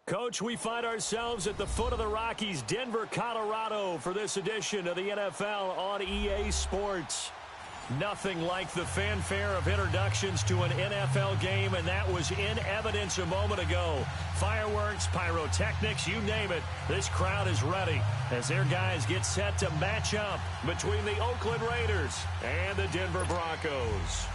Coach, we find ourselves at the foot of the Rockies, Denver, Colorado, for this edition of the NFL on EA Sports. Nothing like the fanfare of introductions to an NFL game, and that was in evidence a moment ago. Fireworks, pyrotechnics, you name it. This crowd is ready as their guys get set to match up between the Oakland Raiders and the Denver Broncos.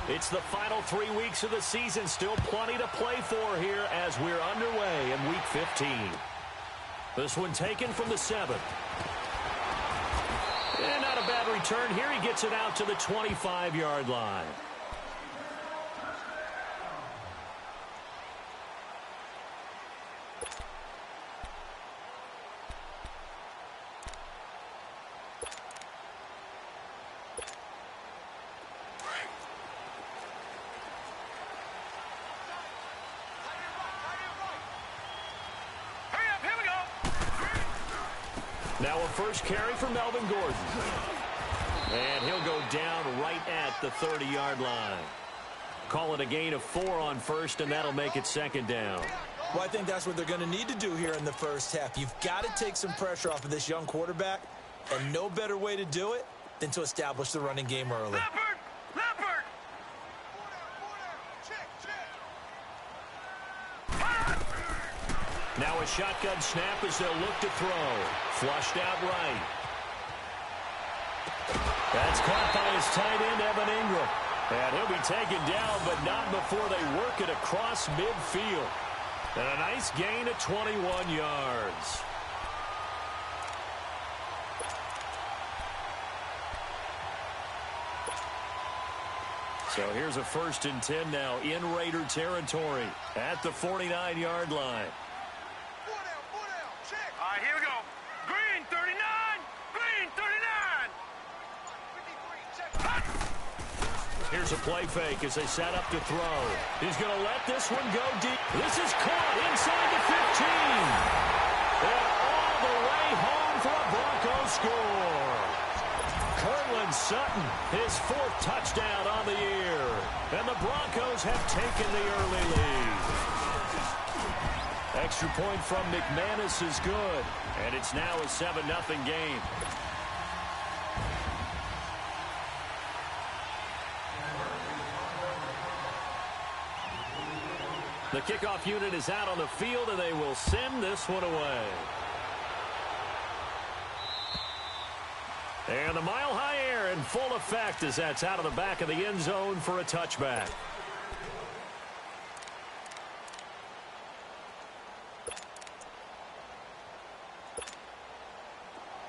It's the final 3 weeks of the season. Still plenty to play for here as we're underway in Week 15. This one taken from the 7th. And not a bad return here. He gets it out to the 25-yard line. Now a first carry for Melvin Gordon. And he'll go down right at the 30-yard line. Call it a gain of 4 on first, and that'll make it second down. Well, I think that's what they're going to need to do here in the first half. You've got to take some pressure off of this young quarterback, and no better way to do it than to establish the running game early. Now a shotgun snap as they'll look to throw. Flushed out right. That's caught by his tight end, Evan Ingram. And he'll be taken down, but not before they work it across midfield. And a nice gain of 21 yards. So here's a 1st and 10 now in Raider territory at the 49-yard line. Here we go. Green 39. Green 39. Here's a play fake as they set up to throw. He's going to let this one go deep. This is caught inside the 15. And all the way home for a Broncos score. Cortland Sutton, his 4th touchdown on the year. And the Broncos have taken the early lead. Extra point from McManus is good. And it's now a 7-0 game. The kickoff unit is out on the field, and they will send this one away. And the mile-high air in full effect as that's out of the back of the end zone for a touchback.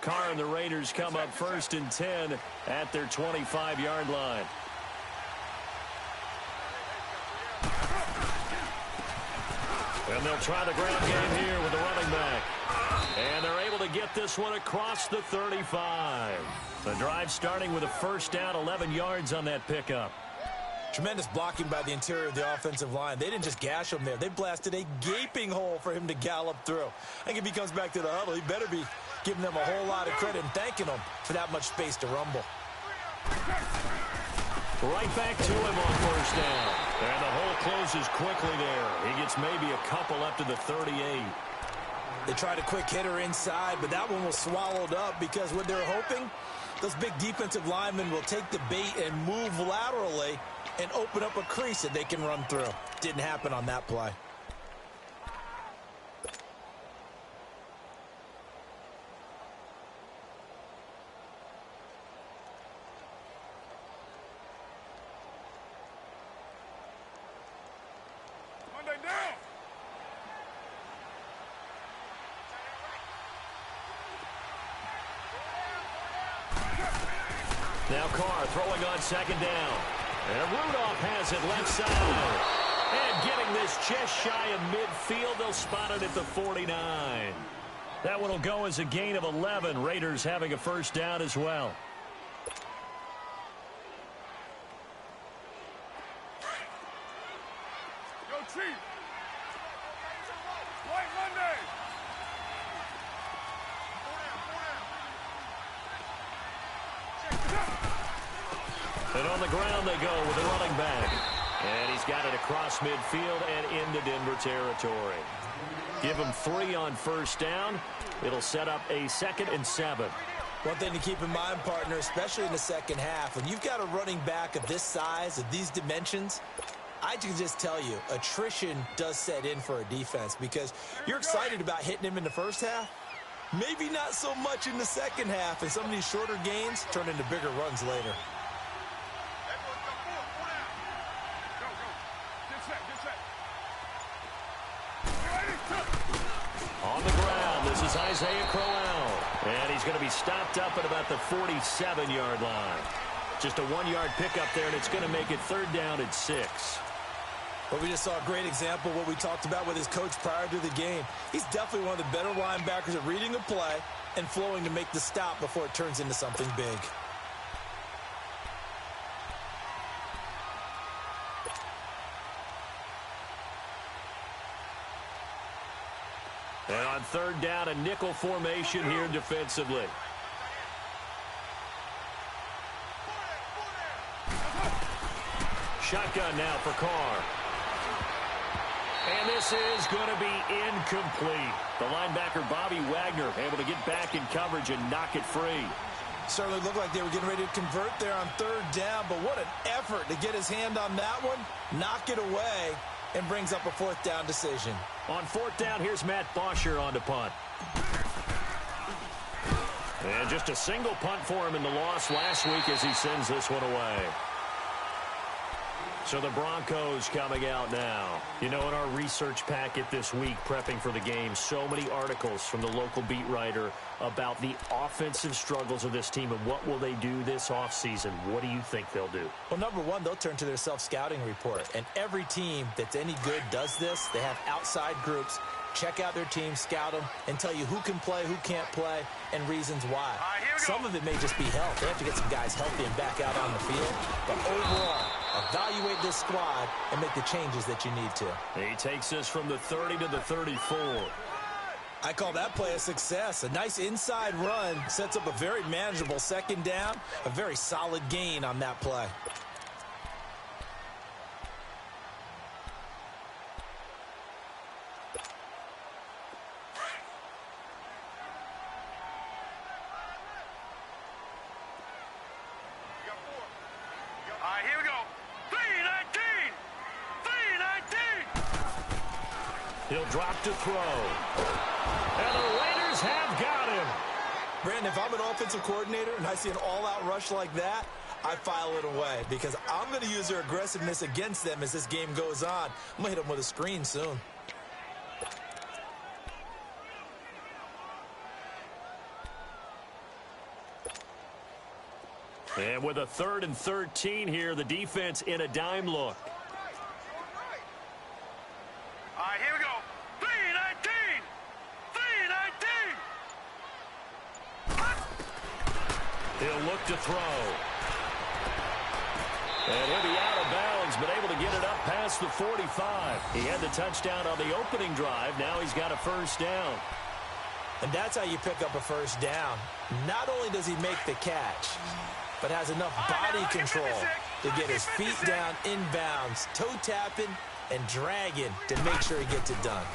Carr and the Raiders come up 1st and 10 at their 25-yard line. And they'll try the ground game here with the running back. And they're able to get this one across the 35. The drive starting with a first down, 11 yards on that pickup. Tremendous blocking by the interior of the offensive line. They didn't just gash him there. They blasted a gaping hole for him to gallop through. I think if he comes back to the huddle, he better be giving them a whole lot of credit and thanking them for that much space to rumble. Right back to him on first down. And the hole closes quickly there. He gets maybe a couple up to the 38. They tried a quick hitter inside, but that one was swallowed up because what they're hoping, those big defensive linemen will take the bait and move laterally and open up a crease that they can run through. Didn't happen on that play. Now Carr throwing on 2nd down. And Rudolph has it left side. And getting this just shy of midfield, they'll spot it at the 49. That one will go as a gain of 11. Raiders having a first down as well. Yo, Chief. White Monday. And on the ground they go with the running back. And he's got it across midfield and into Denver territory. Give him 3 on first down. It'll set up a 2nd and 7. One thing to keep in mind, partner, especially in the second half, when you've got a running back of this size, of these dimensions, I can just tell you, attrition does set in for a defense because you're excited about hitting him in the first half. Maybe not so much in the second half, and some of these shorter gains turn into bigger runs later. On the ground, this is Isaiah Crowell. And he's going to be stopped up at about the 47-yard line. Just a 1-yard pickup there, and it's going to make it 3rd down and 6. But we just saw a great example of what we talked about with his coach prior to the game. He's definitely one of the better linebackers at reading a play and flowing to make the stop before it turns into something big. And on 3rd down, a nickel formation here defensively. Shotgun now for Carr. And this is going to be incomplete. The linebacker, Bobby Wagner, able to get back in coverage and knock it free. Certainly looked like they were getting ready to convert there on 3rd down, but what an effort to get his hand on that one, knock it away, and brings up a 4th down decision. On 4th down, here's Matt Bosher on the punt. And just a single punt for him in the loss last week as he sends this one away. So the Broncos coming out now. You know, in our research packet this week, prepping for the game, so many articles from the local beat writer about the offensive struggles of this team and what will they do this offseason. What do you think they'll do? Well, number one, they'll turn to their self-scouting report. And every team that's any good does this. They have outside groups. Check out their team, scout them, and tell you who can play, who can't play, and reasons why. Some of it may just be health. They have to get some guys healthy and back out on the field. But overall, evaluate this squad and make the changes that you need to. He takes this from the 30 to the 34. I call that play a success. A nice inside run sets up a very manageable 2nd down, a very solid gain on that play. Here we go. 3-19. 3-19. He'll drop to throw. And the Raiders have got him. Brandon, if I'm an offensive coordinator and I see an all-out rush like that, I file it away because I'm going to use their aggressiveness against them as this game goes on. I'm going to hit them with a screen soon. And with a 3rd and 13 here, the defense in a dime look. Here we go. 3-19. 3-19. He'll look to throw. And he'll be out of bounds, but able to get it up past the 45. He had the touchdown on the opening drive. Now he's got a 1st down. And that's how you pick up a 1st down. Not only does he make the catch, but has enough body control to get his feet down inbounds, toe tapping and dragging to make sure he gets it done.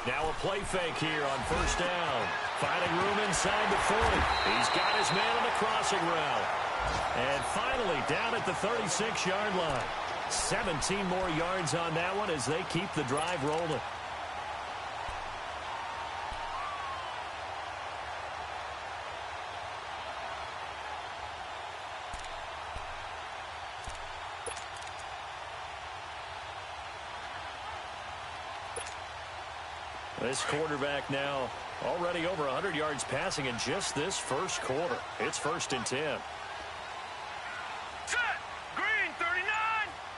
Now a play fake here on 1st down. Finding room inside the 40. He's got his man on the crossing route. And finally down at the 36-yard line. 17 more yards on that one as they keep the drive rolling. This quarterback now already over 100 yards passing in just this 1st quarter. It's 1st and 10. Set. Green 39.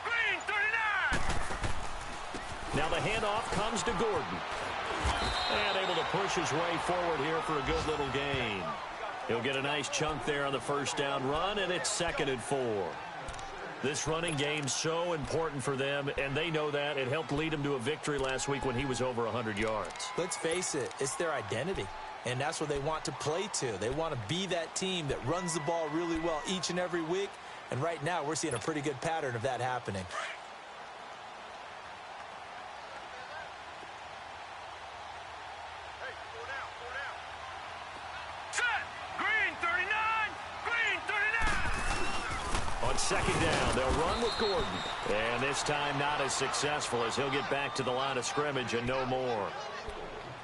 Green 39. Now the handoff comes to Gordon. And able to push his way forward here for a good little gain. He'll get a nice chunk there on the 1st down run, and it's 2nd and 4. This running game's so important for them, and they know that. It helped lead them to a victory last week when he was over 100 yards. Let's face it, it's their identity, and that's what they want to play to. They want to be that team that runs the ball really well each and every week And right now, we're seeing a pretty good pattern of that happening. Second down, they'll run with Gordon. And this time not as successful as he'll get back to the line of scrimmage and no more.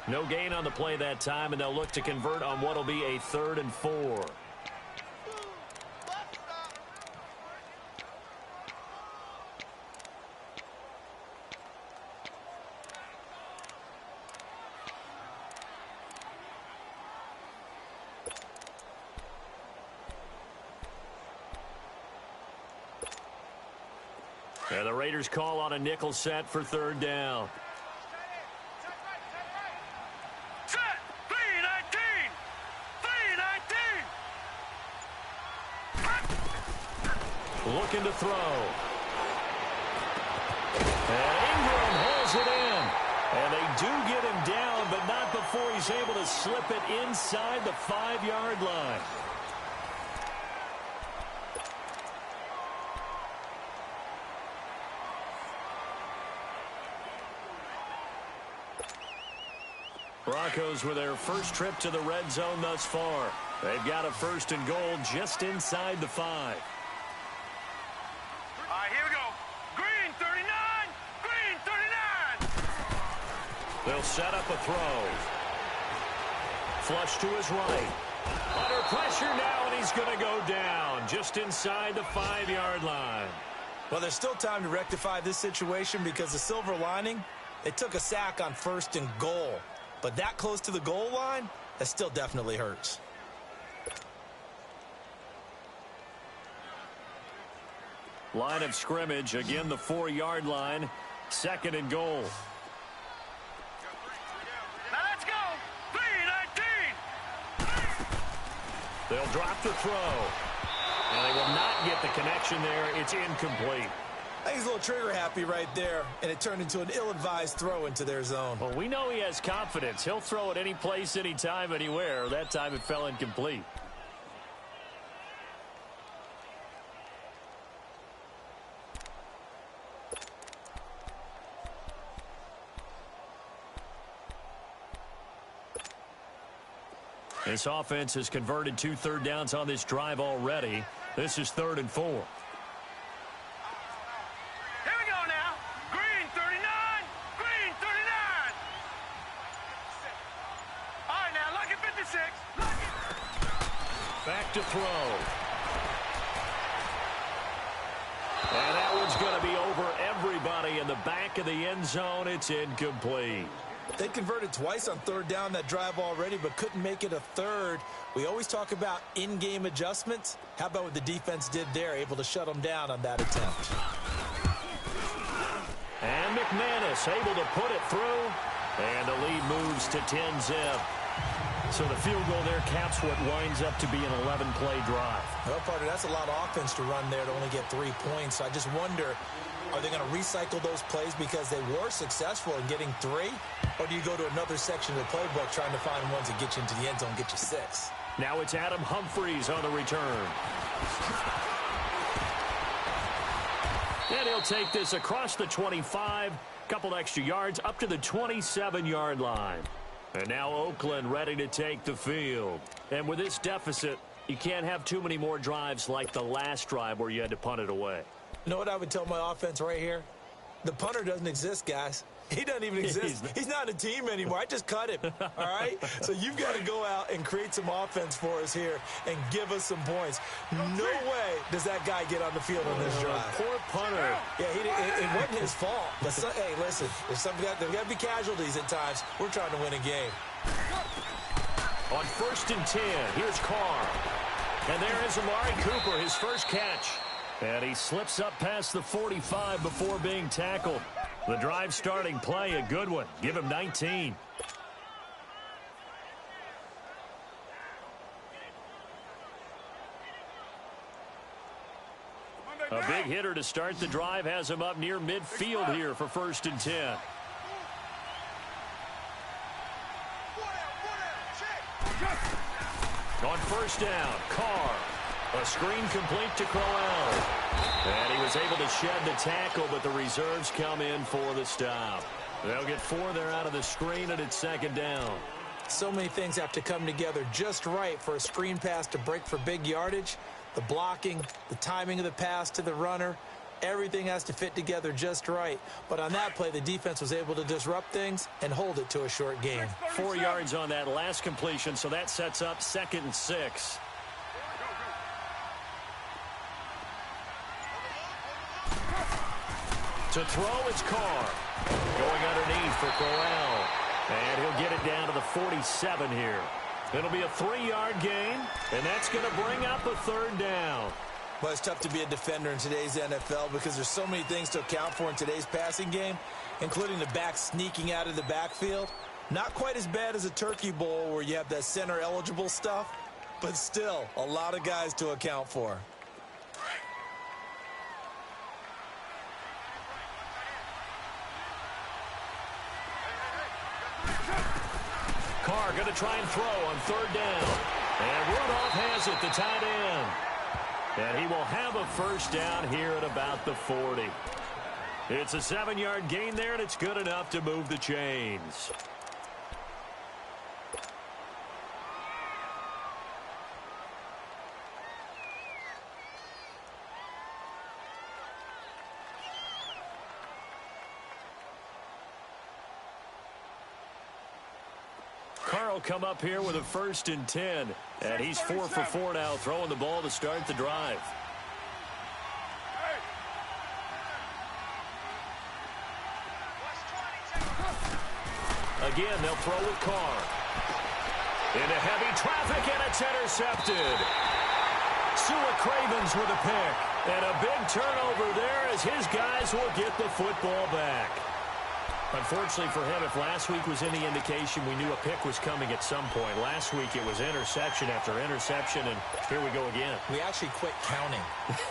No gain on the play that time, and they'll look to convert on what will be a 3rd and 4. And the Raiders call on a nickel set for 3rd down. Set, 3-19, 3-19. Looking to throw. And Ingram holds it in. And they do get him down, but not before he's able to slip it inside the 5-yard line. Broncos with their first trip to the red zone thus far. They've got a 1st and goal just inside the 5. All right, here we go. Green 39, green 39. They'll set up a throw. Flush to his right. Under pressure now, and he's going to go down just inside the 5-yard line. Well, there's still time to rectify this situation because the silver lining, they took a sack on 1st and goal. But that close to the goal line, that still definitely hurts. Line of scrimmage, again the 4-yard line, 2nd and goal. Now let's go. 3-19. They'll drop the throw. And they will not get the connection there. It's incomplete. I think he's a little trigger happy right there, and it turned into an ill-advised throw into their zone. Well, we know he has confidence. He'll throw it any place, anytime, anywhere. That time it fell incomplete. This offense has converted 2 3rd downs on this drive already. This is 3rd and 4. Back to throw. And that one's going to be over everybody in the back of the end zone. It's incomplete. They converted twice on 3rd down that drive already, but couldn't make it a 3rd. We always talk about in-game adjustments. How about what the defense did there, able to shut them down on that attempt. And McManus able to put it through. And the lead moves to 10-zip. So the field goal there caps what winds up to be an 11-play drive. Well, partner, that's a lot of offense to run there to only get 3 points. So I just wonder, are they going to recycle those plays because they were successful in getting 3? Or do you go to another section of the playbook trying to find ones that get you into the end zone, get you 6? Now it's Adam Humphries on the return. And he'll take this across the 25, couple extra yards up to the 27-yard line. And now Oakland ready to take the field. And with this deficit, you can't have too many more drives like the last drive where you had to punt it away. You know what I would tell my offense right here? The punter doesn't exist, guys. He doesn't even exist. He's not a team anymore. I just cut him, all right? So you've got to go out and create some offense for us here and give us some points. No way does that guy get on the field on this drive. Poor punter. Yeah, it wasn't his fault. But hey, listen, there's got to be casualties at times. We're trying to win a game. On 1st and 10, here's Carr. And there is Amari Cooper, his first catch. And he slips up past the 45 before being tackled. The drive starting play, a good one. Give him 19. A big hitter to start the drive has him up near midfield here for 1st and 10. On 1st down, Carr. A screen complete to Crowell. And he was able to shed the tackle, but the reserves come in for the stop. They'll get 4 there out of the screen, and it's second down. So many things have to come together just right for a screen pass to break for big yardage. The blocking, the timing of the pass to the runner, everything has to fit together just right. But on that play, the defense was able to disrupt things and hold it to a short gain. 4 yards on that last completion, so that sets up 2nd and 6. To throw, it's Carr. Going underneath for Crowell. And he'll get it down to the 47 here. It'll be a 3-yard gain, and that's going to bring up a 3rd down. Well, it's tough to be a defender in today's NFL because there's so many things to account for in today's passing game, including the back sneaking out of the backfield. Not quite as bad as a turkey bowl where you have that center-eligible stuff, but still a lot of guys to account for. Carr going to try and throw on 3rd down. And Rudolph has it, the tight end. And he will have a 1st down here at about the 40. It's a 7-yard gain there, and it's good enough to move the chains. Carr will come up here with a 1st and 10. And he's 4 for 4 now, throwing the ball to start the drive. Again, they'll throw with Carr. Into heavy traffic, and it's intercepted. Sua Cravens with a pick. And a big turnover there as his guys will get the football back. Unfortunately for him, if last week was any indication, we knew a pick was coming at some point. Last week it was interception after interception, and here we go again. We actually quit counting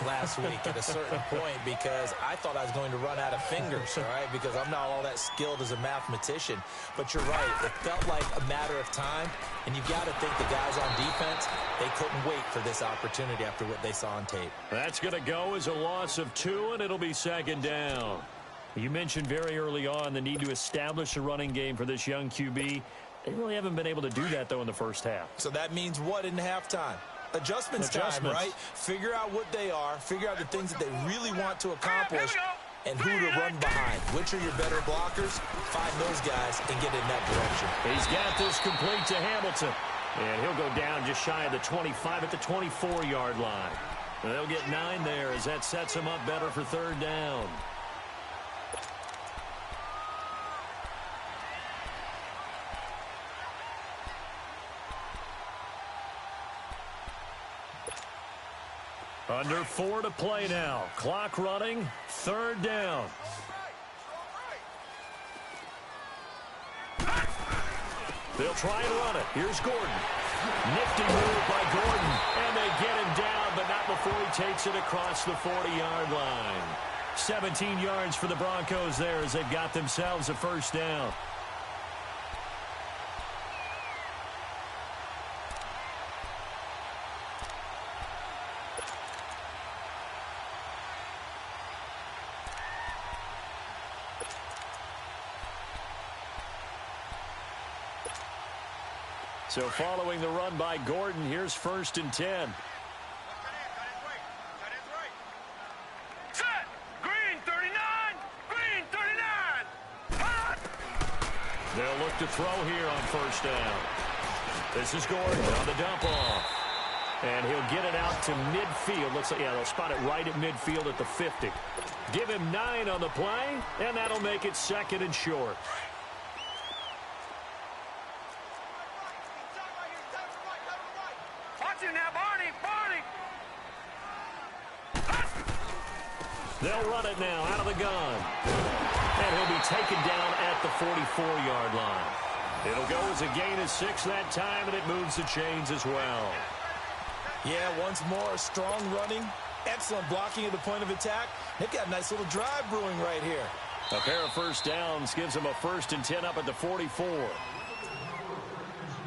last week at a certain point because I thought I was going to run out of fingers, all right, because I'm not all that skilled as a mathematician. But you're right. It felt like a matter of time, and you've got to think the guys on defense, they couldn't wait for this opportunity after what they saw on tape. That's going to go as a loss of 2, and it'll be 2nd down. You mentioned very early on the need to establish a running game for this young QB. They really haven't been able to do that, though, in the first half. So that means what in halftime? Adjustments time, right? Figure out what they are, figure out the things that they really want to accomplish, and who to run behind. Which are your better blockers? Find those guys and get in that direction. He's got this complete to Hamilton. And he'll go down just shy of the 25 at the 24-yard line. They'll get 9 there as that sets him up better for 3rd down. Under 4 to play now. Clock running. 3rd down. They'll try and run it. Here's Gordon. Nifty move by Gordon. And they get him down, but not before he takes it across the 40-yard line. 17 yards for the Broncos there as they've got themselves a 1st down. So following the run by Gordon, here's 1st and 10. Set! Green 39! Green 39! Hot! They'll look to throw here on 1st down. This is Gordon on the dump off. And he'll get it out to midfield. Looks like, yeah, they'll spot it right at midfield at the 50. Give him 9 on the play, and that'll make it 2nd and short. They'll run it now out of the gun. And he'll be taken down at the 44-yard line. It'll go as a gain of 6 that time, and it moves the chains as well. Yeah, once more, strong running, excellent blocking at the point of attack. They've got a nice little drive brewing right here. A pair of 1st downs gives them a 1st and 10 up at the 44.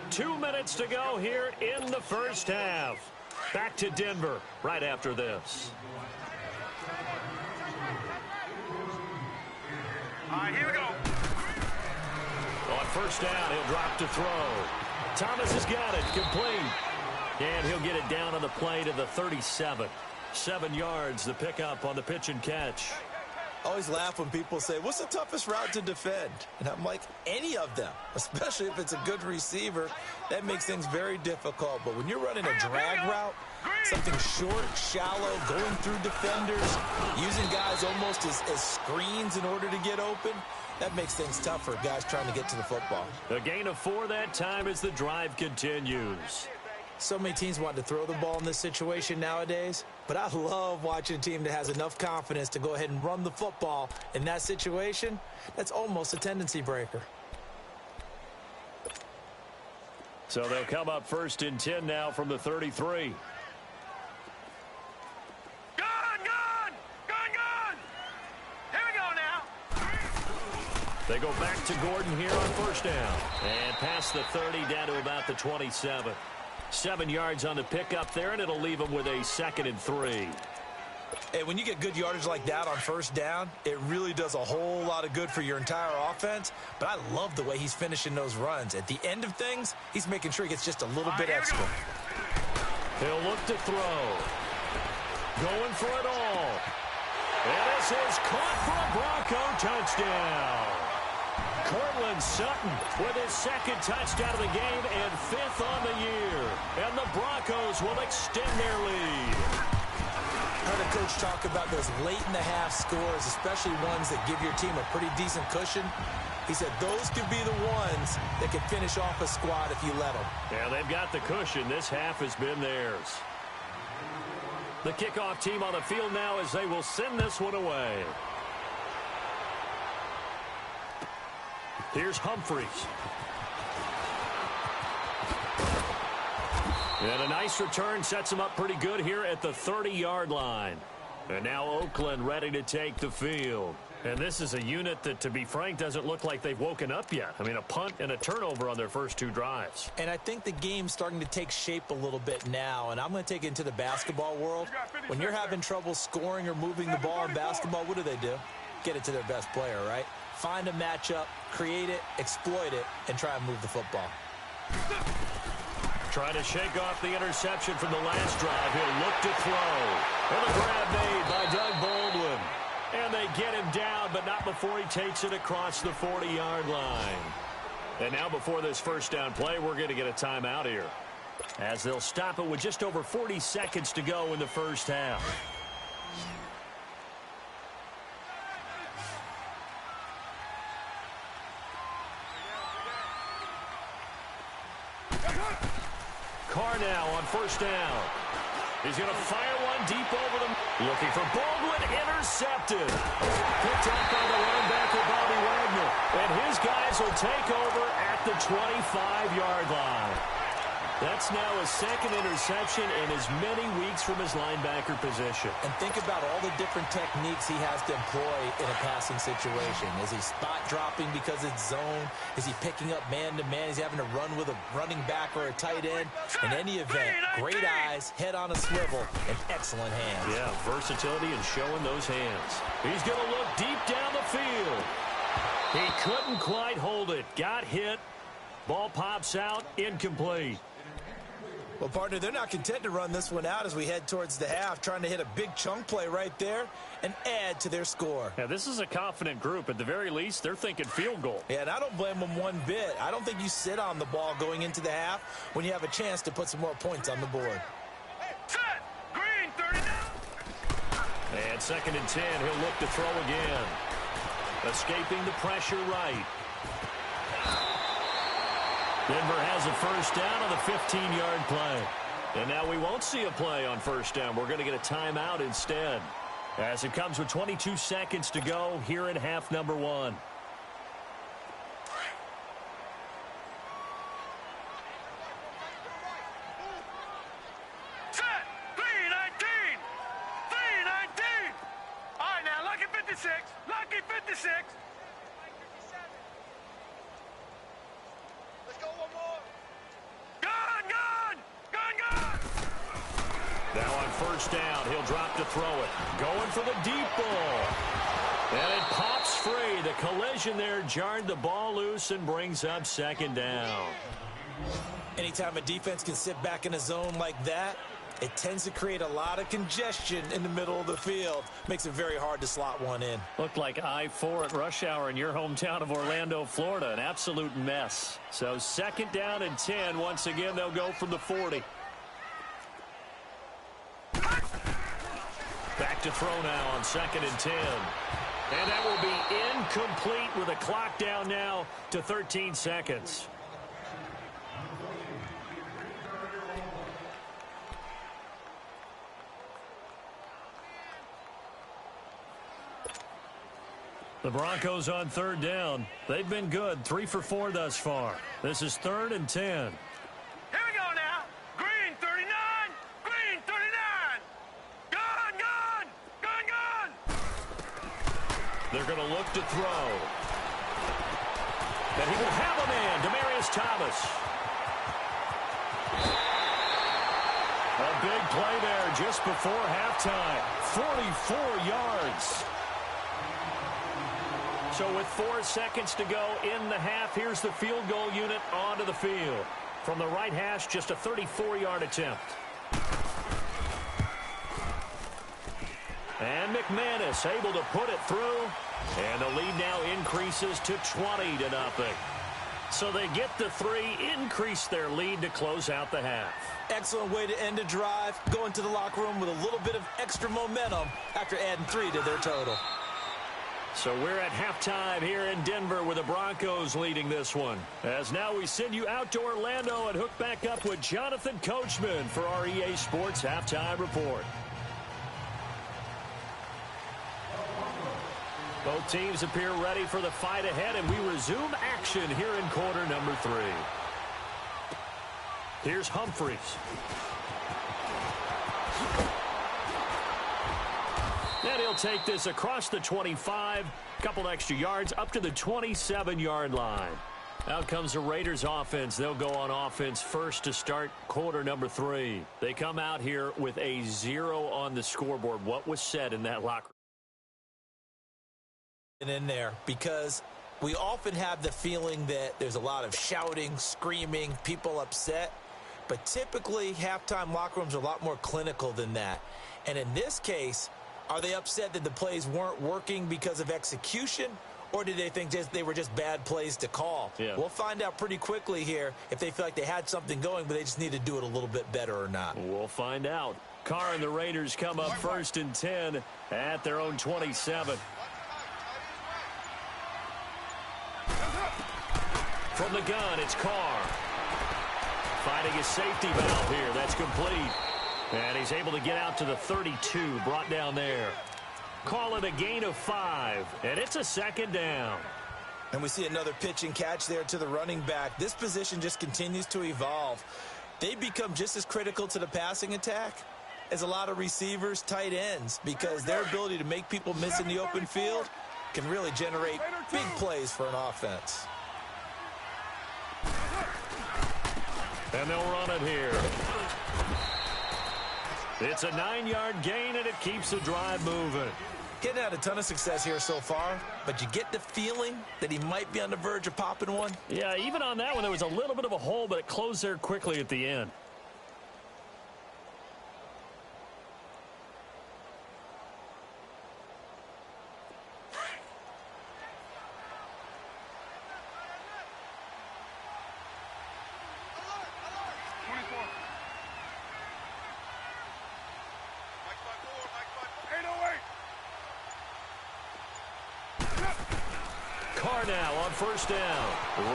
2 minutes to go here in the 1st half. Back to Denver right after this. All right, here we go. On first down, he'll drop to throw. Thomas has got it, complete. And he'll get it down on the play to the 37. 7 yards, the pickup on the pitch and catch. I always laugh when people say, what's the toughest route to defend? And I'm like, any of them, especially if it's a good receiver. That makes things very difficult. But when you're running a drag route, something short, shallow, going through defenders, using guys almost as screens in order to get open, that makes things tough for guys trying to get to the football. A gain of 4 that time as the drive continues. So many teams want to throw the ball in this situation nowadays, but I love watching a team that has enough confidence to go ahead and run the football in that situation. That's almost a tendency breaker. So they'll come up 1st and 10 now from the 33. They go back to Gordon here on first down. And past the 30 down to about the 27. 7 yards on the pickup there, and it'll leave them with a 2nd and 3. Hey, when you get good yardage like that on first down, it really does a whole lot of good for your entire offense. But I love the way he's finishing those runs. At the end of things, he's making sure he gets just a little bit extra. He'll look to throw. Going for it all. And this is caught for a Bronco touchdown. Cortland Sutton with his 2nd touchdown of the game and 5th on the year. And the Broncos will extend their lead. I heard a coach talk about those late-in-the-half scores, especially ones that give your team a pretty decent cushion. He said those could be the ones that could finish off a squad if you let them. Yeah, they've got the cushion. This half has been theirs. The kickoff team on the field now as they will send this one away. Here's Humphreys. And a nice return sets him up pretty good here at the 30-yard line. And now Oakland ready to take the field. And this is a unit that, to be frank, doesn't look like they've woken up yet. I mean, a punt and a turnover on their first 2 drives. And I think the game's starting to take shape a little bit now. And I'm going to take it into the basketball world. When you're having trouble scoring or moving the ball in basketball, what do? Get it to their best player, right? Find a matchup, create it, exploit it, and try and move the football. Trying to shake off the interception from the last drive. He'll look to throw. And a grab made by Doug Baldwin. And they get him down, but not before he takes it across the 40-yard line. And now before this first down play, we're going to get a timeout here, as they'll stop it with just over 40 seconds to go in the first half. Carr now on first down. He's going to fire one deep over them. Looking for Baldwin, intercepted. Picked up by the linebacker, Bobby Wagner. And his guys will take over at the 25-yard line. That's now a 2nd interception in as many weeks from his linebacker position. And think about all the different techniques he has to employ in a passing situation. Is he spot dropping because it's zone? Is he picking up man-to-man? Is he having to run with a running back or a tight end? In any event, great eyes, head on a swivel, and excellent hands. Yeah, versatility and showing those hands. He's going to look deep down the field. He couldn't quite hold it. Got hit. Ball pops out, incomplete. Well, partner, they're not content to run this one out as we head towards the half, trying to hit a big chunk play right there and add to their score. Yeah, this is a confident group. At the very least, they're thinking field goal. Yeah, and I don't blame them one bit. I don't think you sit on the ball going into the half when you have a chance to put some more points on the board. Set. Green, 39. And 2nd and 10, he'll look to throw again. Escaping the pressure right. Denver has a first down on the 15-yard play. And now we won't see a play on first down. We're going to get a timeout instead, as it comes with 22 seconds to go here in half number 1. Set. 319. 319. All right, now, lucky 56. Lucky 56. Let's go one more. Gun, gun. Gun, gun. first down. He'll drop to throw it. Going for the deep ball. And it pops free. The collision there jarred the ball loose and brings up second down. Anytime a defense can sit back in a zone like that, it tends to create a lot of congestion in the middle of the field. Makes it very hard to slot one in. Looked like I-4 at rush hour in your hometown of Orlando, Florida. An absolute mess. So second down and 10. Once again, they'll go from the 40. Back to throw now on second and 10. And that will be incomplete with a clock down now to 13 seconds. The Broncos on third down. They've been good, 3 for 4 thus far. This is third and 10. Here we go now. Green 39. Green 39. Gun, gun. Gun, gun. They're going to look to throw. And he will have a man, Demaryius Thomas. A big play there just before halftime. 44 yards. So with 4 seconds to go in the half, here's the field goal unit onto the field. From the right hash, just a 34-yard attempt. And McManus able to put it through. And the lead now increases to 20-0. So they get the 3, increase their lead to close out the half. Excellent way to end a drive. Go into the locker room with a little bit of extra momentum after adding 3 to their total. So we're at halftime here in Denver with the Broncos leading this one. As now we send you out to Orlando and hook back up with Jonathan Coachman for our EA Sports Halftime Report. Both teams appear ready for the fight ahead, and we resume action here in quarter number 3. Here's Humphries. And he'll take this across the 25, couple extra yards up to the 27-yard line. Out comes the Raiders offense. They'll go on offense first to start quarter number 3. They come out here with a 0 on the scoreboard. What was said in that locker room? In there, because we often have the feeling that there's a lot of shouting, screaming, people upset. But typically, halftime locker rooms are a lot more clinical than that. And in this case, are they upset that the plays weren't working because of execution, or did they think they were just bad plays to call? Yeah. We'll find out pretty quickly here if they feel like they had something going, but they just need to do it a little bit better or not. We'll find out. Carr and the Raiders come up first and 10 at their own 27. From the gun, it's Carr. Finding his safety valve here. That's complete. And he's able to get out to the 32, brought down there. Call it a gain of 5, and it's a second down. And we see another pitch and catch there to the running back. This position just continues to evolve. They become just as critical to the passing attack as a lot of receivers, tight ends, because their ability to make people miss in the open field can really generate big plays for an offense. And they'll run it here. It's a 9-yard gain, and it keeps the drive moving. Getting had a ton of success here so far, but you get the feeling that he might be on the verge of popping one. Yeah, even on that one, there was a little bit of a hole, but it closed there quickly at the end. Carr now on first down,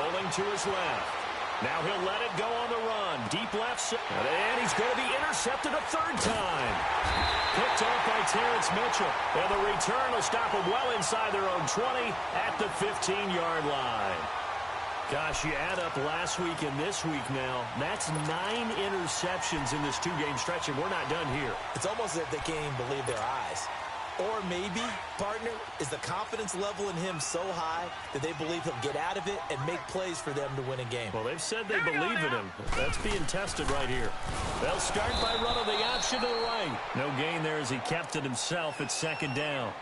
rolling to his left. Now he'll let it go on the run. Deep left, and he's going to be intercepted a 3rd time. Picked off by Terrence Mitchell. And the return will stop him well inside their own 20 at the 15-yard line. Gosh, you add up last week and this week now, that's 9 interceptions in this 2-game stretch, and we're not done here. It's almost as if they can't even believe their eyes. Or maybe, partner, is the confidence level in him so high that they believe he'll get out of it and make plays for them to win a game. Well, they've said they believe in him. That's being tested right here. They'll start by running the option to the right. No gain there as he kept it himself at second down.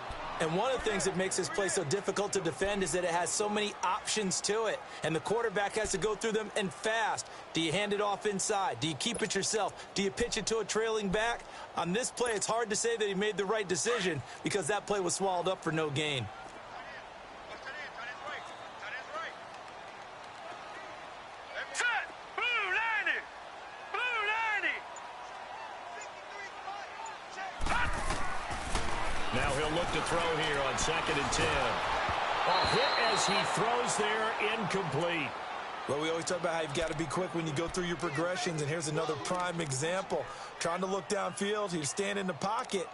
And one of the things that makes this play so difficult to defend is that it has so many options to it. And the quarterback has to go through them and fast. Do you hand it off inside? Do you keep it yourself? Do you pitch it to a trailing back? On this play, it's hard to say that he made the right decision because that play was swallowed up for no gain. Now he'll look to throw here on 2nd and 10. A hit as he throws there, incomplete. Well, we always talk about how you've got to be quick when you go through your progressions, and here's another prime example. Trying to look downfield, he was standing in the pocket,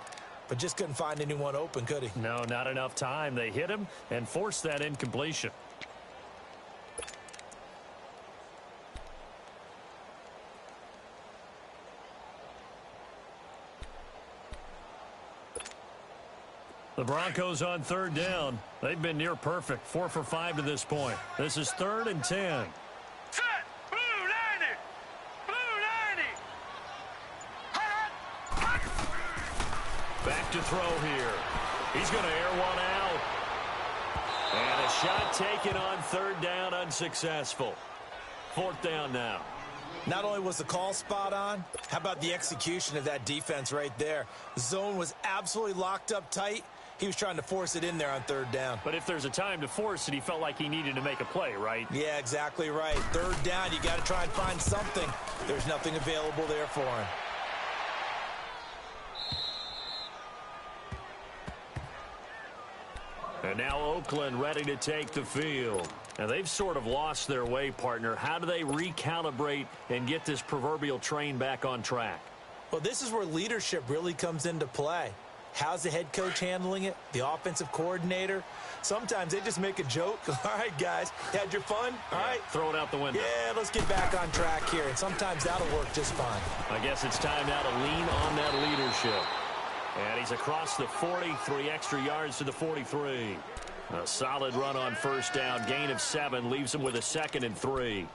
but just couldn't find anyone open, could he? No, not enough time. They hit him and forced that incompletion. The Broncos on 3rd down. They've been near perfect, 4 for 5 to this point. This is 3rd and 10. Set! Blue 90! Blue 90! Hot! Hot! Back to throw here. He's going to air one out. And a shot taken on 3rd down, unsuccessful. 4th down now. Not only was the call spot on, how about the execution of that defense right there? The zone was absolutely locked up tight. He was trying to force it in there on 3rd down. But if there's a time to force it, he felt like he needed to make a play, right? Yeah, exactly right. 3rd down, you got to try and find something. There's nothing available there for him. And now Oakland ready to take the field. And they've sort of lost their way, partner. How do they recalibrate and get this proverbial train back on track? Well, this is where leadership really comes into play. How's the head coach handling it? The offensive coordinator? Sometimes they just make a joke. All right, guys, had your fun? All right. Throw it out the window. Yeah, let's get back on track here. And sometimes that'll work just fine. I guess it's time now to lean on that leadership. And he's across the 40, 3 extra yards to the 43. A solid run on 1st down. Gain of 7 leaves him with a 2nd and 3.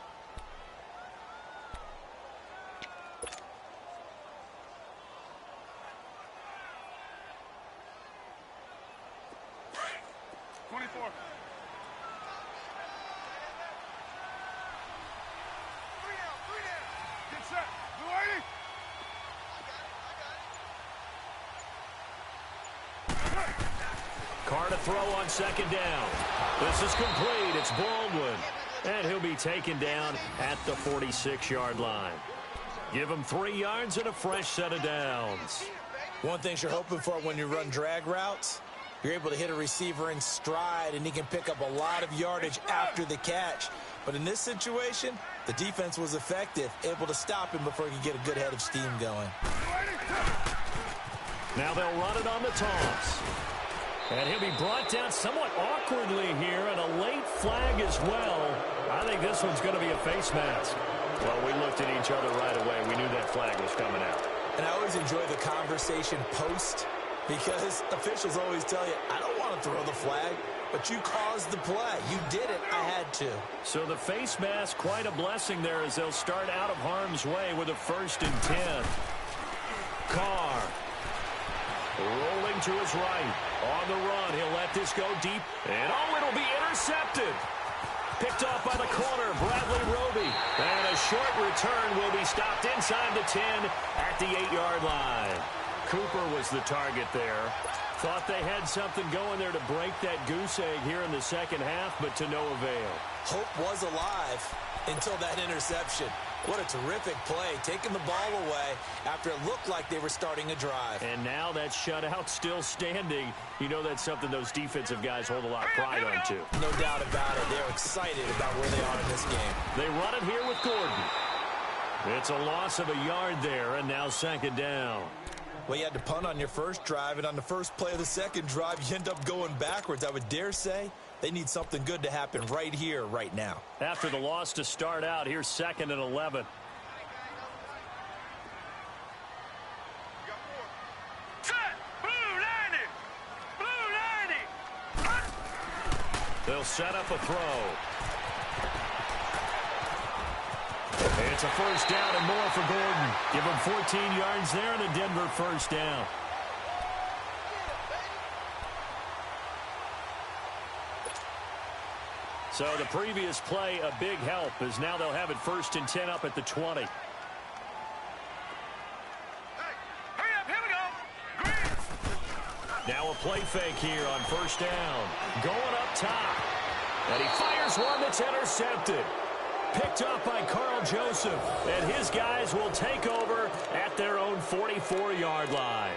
Carr to throw on 2nd down. This is complete. It's Baldwin. And he'll be taken down at the 46-yard line. Give him 3 yards and a fresh set of downs. One thing you're hoping for when you run drag routes, you're able to hit a receiver in stride, and he can pick up a lot of yardage after the catch. But in this situation, the defense was effective, able to stop him before he could get a good head of steam going. Now they'll run it on the toss. And he'll be brought down somewhat awkwardly here, and a late flag as well. I think this one's going to be a face mask. Well, we looked at each other right away. We knew that flag was coming out. And I always enjoy the conversation post, because officials always tell you, I don't want to throw the flag, but you caused the play. You did it. I had to. So the face mask, quite a blessing there as they'll start out of harm's way with a 1st and 10. Carr rolling to his right. On the run, he'll let this go deep. And, oh, it'll be intercepted. Picked off by the corner, Bradley Roby. And a short return will be stopped inside the 10 at the 8-yard line. Cooper was the target there. Thought they had something going there to break that goose egg here in the 2nd half, but to no avail. Hope was alive until that interception. What a terrific play, taking the ball away after it looked like they were starting a drive. And now that shutout still standing. You know that's something those defensive guys hold a lot of pride on, too. No doubt about it. They're excited about where they are in this game. They run it here with Gordon. It's a loss of a yard there, and now 2nd down. Well, you had to punt on your first drive, and on the first play of the 2nd drive, you end up going backwards. I would dare say they need something good to happen right here, right now. After the loss to start out, here's 2nd and 11. Set! Blue 90! They'll set up a throw. It's a first down and more for Gordon. Give him 14 yards there and a Denver first down. So the previous play, a big help, as now they'll have it 1st and 10 up at the 20. Now a play fake here on first down. Going up top. And he fires one that's intercepted. Picked up by Carl Joseph. And his guys will take over at their own 44-yard line.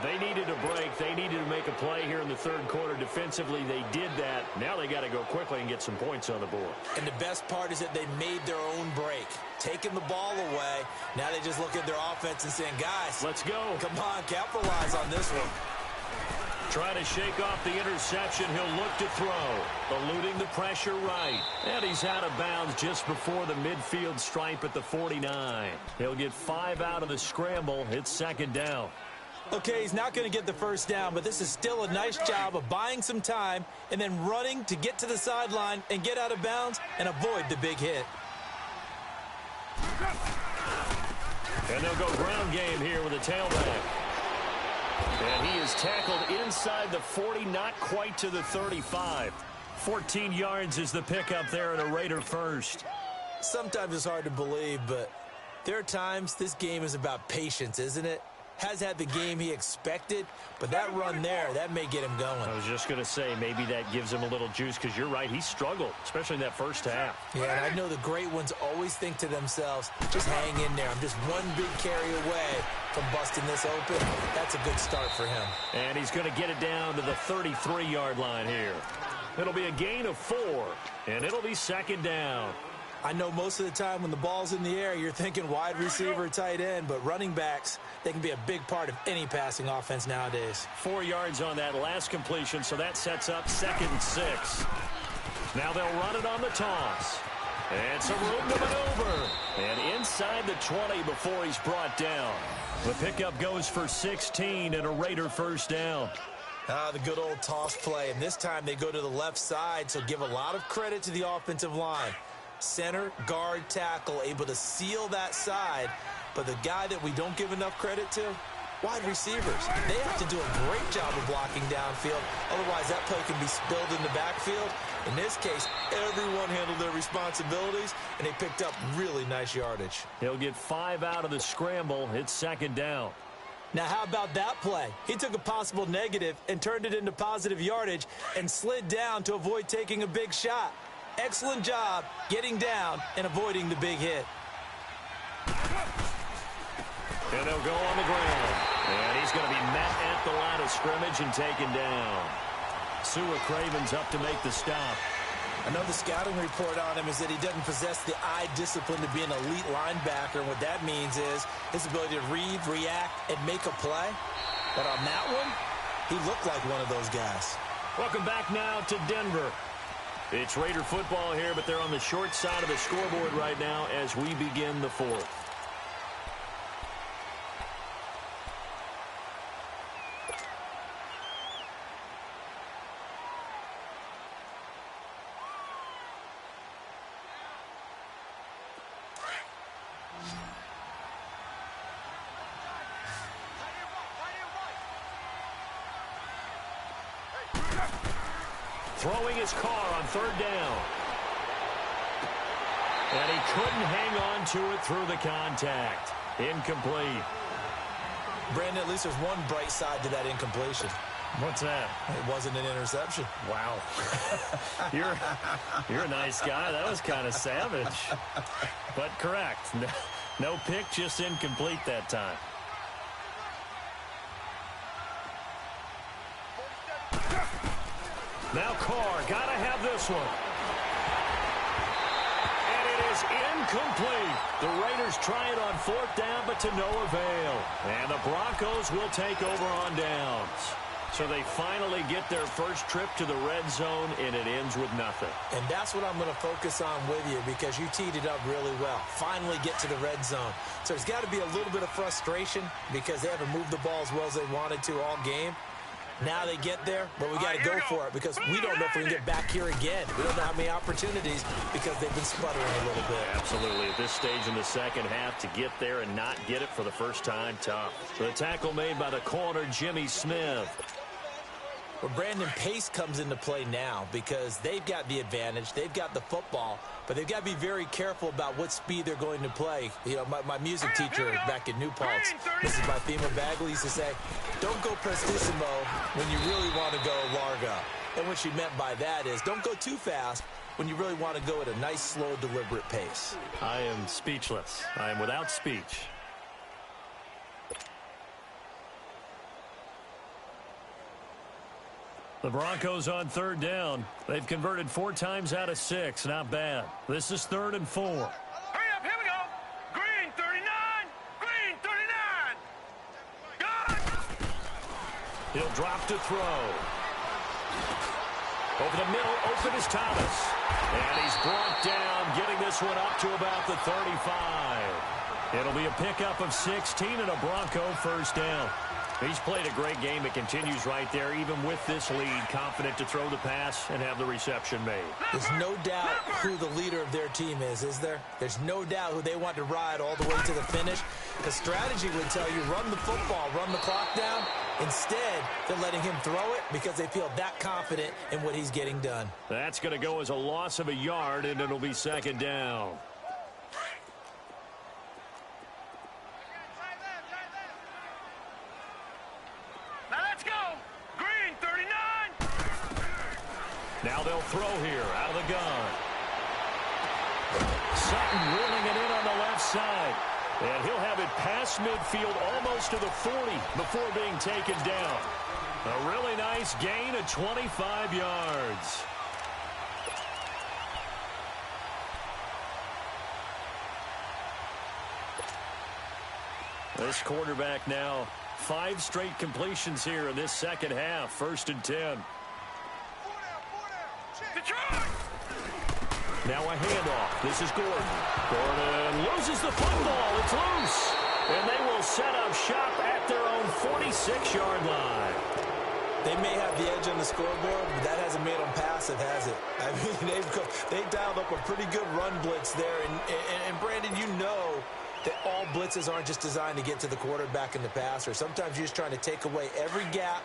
They needed a break. They needed to make a play here in the third quarter. Defensively, they did that. Now they got to go quickly and get some points on the board. And the best part is that they made their own break. Taking the ball away. Now they just look at their offense and saying, guys, let's go. Come on, capitalize on this one. Trying to shake off the interception. He'll look to throw. Eluding the pressure right. And he's out of bounds just before the midfield stripe at the 49. He'll get 5 out of the scramble. It's 2nd down. Okay, he's not going to get the first down, but this is still a nice job of buying some time and then running to get to the sideline and get out of bounds and avoid the big hit. And they'll go ground game here with a tailback. And he is tackled inside the 40, not quite to the 35. 14 yards is the pickup there and a Raider first. Sometimes it's hard to believe, but there are times this game is about patience, isn't it? Has had the game he expected, but that run there, that may get him going. I was just going to say, maybe that gives him a little juice, because you're right, he struggled, especially in that first half. Yeah, and I know the great ones always think to themselves, just hang in there. I'm just one big carry away from busting this open. That's a good start for him. And he's going to get it down to the 33-yard line here. It'll be a gain of 4, and it'll be 2nd down. I know most of the time when the ball's in the air, you're thinking wide receiver, tight end, but running backs, they can be a big part of any passing offense nowadays. 4 yards on that last completion, so that sets up 2nd and 6. Now they'll run it on the toss. And some room to maneuver. And inside the 20 before he's brought down. The pickup goes for 16 and a Raider first down. The good old toss play, and this time they go to the left side, so give a lot of credit to the offensive line. Center, guard, tackle, able to seal that side. But the guy that we don't give enough credit to, wide receivers. They have to do a great job of blocking downfield. Otherwise, that play can be spilled in the backfield. In this case, everyone handled their responsibilities, and they picked up really nice yardage. He'll get 5 out of the scramble. It's 2nd down. Now, how about that play? He took a possible negative and turned it into positive yardage and slid down to avoid taking a big shot. Excellent job getting down and avoiding the big hit. And they'll go on the ground. And he's going to be met at the line of scrimmage and taken down. Sua Craven's up to make the stop. I know the scouting report on him is that he doesn't possess the eye discipline to be an elite linebacker. And what that means is his ability to read, react, and make a play. But on that one, he looked like one of those guys. Welcome back now to Denver. It's Raider football here, but they're on the short side of the scoreboard right now as we begin the 4th. Throwing his car on 3rd down. And he couldn't hang on to it through the contact. Incomplete. Brandon, at least there's one bright side to that incompletion. What's that? It wasn't an interception. Wow. You're a nice guy. That was kind of savage. But correct. No pick, just incomplete that time. Now Carr, got to have this one. And it is incomplete. The Raiders try it on 4th down, but to no avail. And the Broncos will take over on downs. So they finally get their first trip to the red zone, and it ends with nothing. And that's what I'm going to focus on with you, because you teed it up really well. Finally get to the red zone. So there's got to be a little bit of frustration because they haven't moved the ball as well as they wanted to all game. Now they get there, but we got to go for it because we don't know if we can get back here again. We don't know how many opportunities because they've been sputtering a little bit. Absolutely. At this stage in the second half, to get there and not get it for the first time, tough. The tackle made by the corner, Jimmy Smith. Well, Brandon, pace comes into play now because they've got the advantage. They've got the football, but they've got to be very careful about what speed they're going to play. You know, my music teacher back in New Paltz, Mrs. Bifema Bagley, used to say, don't go prestissimo when you really want to go largo. And what she meant by that is don't go too fast when you really want to go at a nice, slow, deliberate pace. I am speechless. I am without speech. The Broncos on third down. They've converted 4 times out of 6. Not bad. This is 3rd and 4. Hurry up, here we go. Green 39. Green 39. Good. He'll drop to throw. Over the middle, open is Thomas. And he's brought down, getting this one up to about the 35. It'll be a pickup of 16 and a Bronco first down. He's played a great game. It continues right there, even with this lead, confident to throw the pass and have the reception made. There's no doubt who the leader of their team is there? There's no doubt who they want to ride all the way to the finish. The strategy would tell you, run the football, run the clock down. Instead, they're letting him throw it because they feel that confident in what he's getting done. That's going to go as a loss of a yard, and it'll be 2nd down. Now they'll throw here out of the gun. Sutton reeling it in on the left side. And he'll have it past midfield almost to the 40 before being taken down. A really nice gain of 25 yards. This quarterback now 5 straight completions here in this second half. 1st and 10. Now a handoff. This is Gordon. Gordon loses the football. It's loose. And they will set up shop at their own 46-yard line. They may have the edge on the scoreboard, but that hasn't made them passive, has it? I mean, they dialed up a pretty good run blitz there. And Brandon, you know that all blitzes aren't just designed to get to the quarterback in the passer. Sometimes you're just trying to take away every gap,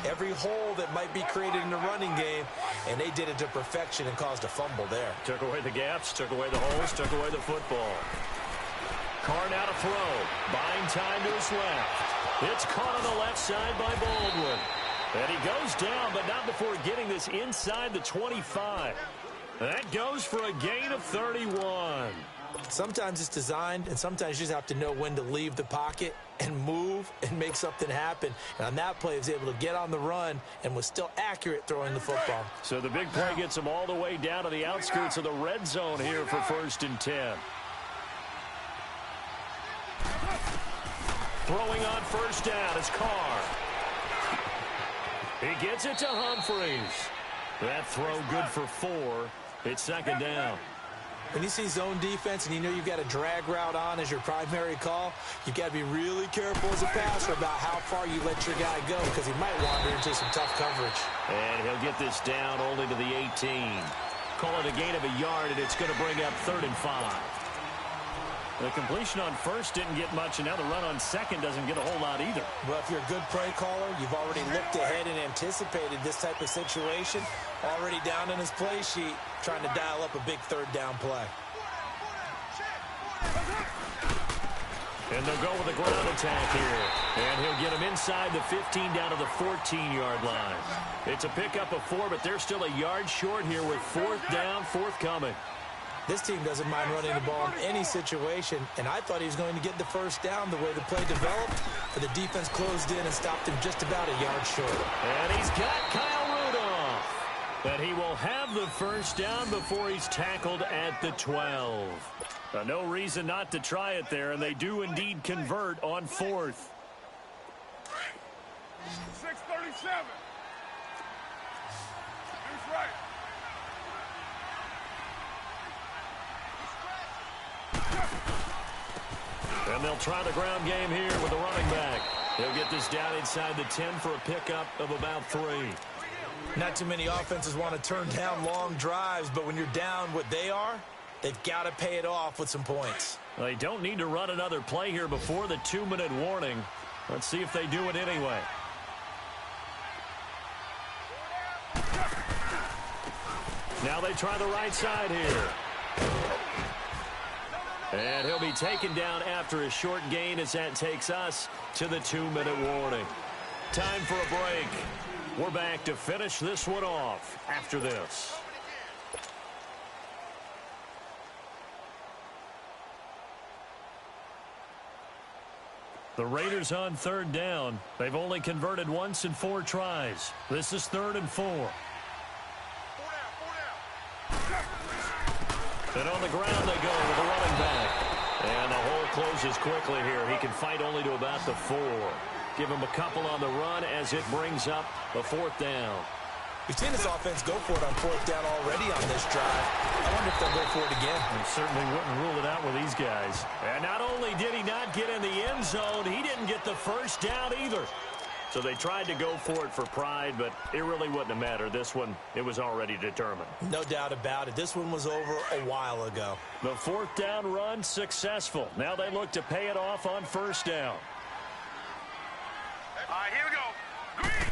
every hole that might be created in the running game, and they did it to perfection and caused a fumble there. Took away the gaps, took away the holes, took away the football. Carr now to throw. Buying time to his left. It's caught on the left side by Baldwin. And he goes down, but not before getting this inside the 25. That goes for a gain of 31. Sometimes it's designed, and sometimes you just have to know when to leave the pocket and move and make something happen. And on that play, he was able to get on the run and was still accurate throwing the football. So the big play gets him all the way down to the outskirts of the red zone here for 1st and 10. Throwing on 1st down is Carr. He gets it to Humphreys. That throw good for 4. It's 2nd down. When you see zone defense and you know you've got a drag route on as your primary call, you've got to be really careful as a passer about how far you let your guy go because he might wander into some tough coverage. And he'll get this down only to the 18. Call it a gain of a yard, and it's going to bring up 3rd and 5. The completion on 1st didn't get much, and now the run on 2nd doesn't get a whole lot either. Well, if you're a good play caller, you've already looked ahead and anticipated this type of situation. Already down in his play sheet, trying to dial up a big 3rd down play. And they'll go with a ground attack here. And he'll get him inside the 15 down to the 14-yard line. It's a pickup of 4, but they're still a yard short here with 4th down, forthcoming. This team doesn't mind running the ball in any situation, and I thought he was going to get the 1st down the way the play developed, but the defense closed in and stopped him just about a yard short. And he's got Kyle Rudolph. And he will have the 1st down before he's tackled at the 12. No reason not to try it there, and they do indeed convert on 4th. 637. That's right. And they'll try the ground game here with the running back. He'll get this down inside the 10 for a pickup of about 3. Not too many offenses want to turn down long drives, but when you're down what they are, they've got to pay it off with some points. They don't need to run another play here before the 2-minute warning. Let's see if they do it anyway. Now they try the right side here. And he'll be taken down after a short gain as that takes us to the 2-minute warning. Time for a break. We're back to finish this one off after this. The Raiders on 3rd down. They've only converted once in 4 tries. This is 3rd and 4. And on the ground they go with the running back. And the hole closes quickly here. He can fight only to about the 4. Give him a couple on the run as it brings up the 4th down. We've seen this offense go for it on 4th down already on this drive. I wonder if they'll go for it again. I certainly wouldn't rule it out with these guys. And not only did he not get in the end zone, he didn't get the first down either. So they tried to go for it for pride, but it really wouldn't have mattered. This one, it was already determined. No doubt about it. This one was over a while ago. The 4th down run successful. Now they look to pay it off on 1st down. All right, here we go. Green.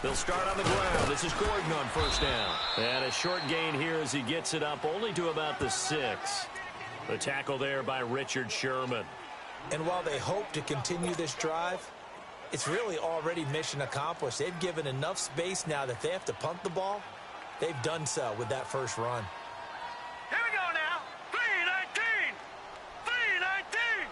They'll start on the ground. This is Gordon on 1st down. And a short gain here as he gets it up only to about the 6. The tackle there by Richard Sherman. And while they hope to continue this drive, it's really already mission accomplished. They've given enough space now that they have to punt the ball. They've done so with that first run. Here we go now. 3-19. 3-19.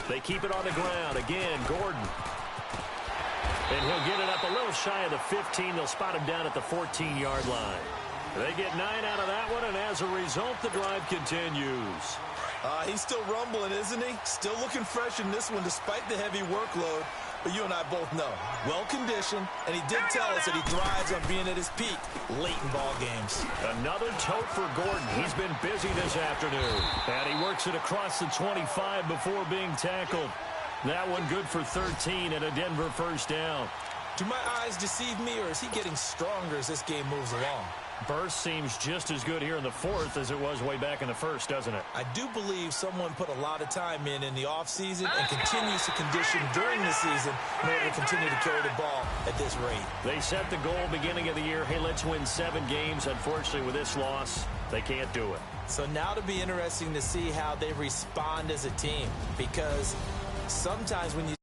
They keep it on the ground. Again, Gordon. And he'll get it up a little shy of the 15. They'll spot him down at the 14-yard line. They get 9 out of that one, and as a result, the drive continues. He's still rumbling, isn't he? Still looking fresh in this one despite the heavy workload. But you and I both know, well-conditioned, and he did tell us that he thrives on being at his peak late in ball games. Another tote for Gordon. He's been busy this afternoon. And he works it across the 25 before being tackled. That one good for 13 and a Denver first down. Do my eyes deceive me, or is he getting stronger as this game moves along? Burst seems just as good here in the 4th as it was way back in the 1st, doesn't it? I do believe someone put a lot of time in the offseason and continues to condition during the season in order to continue to carry the ball at this rate. They set the goal beginning of the year, hey, let's win 7 games. Unfortunately, with this loss, they can't do it. So now to be interesting to see how they respond as a team, because sometimes when you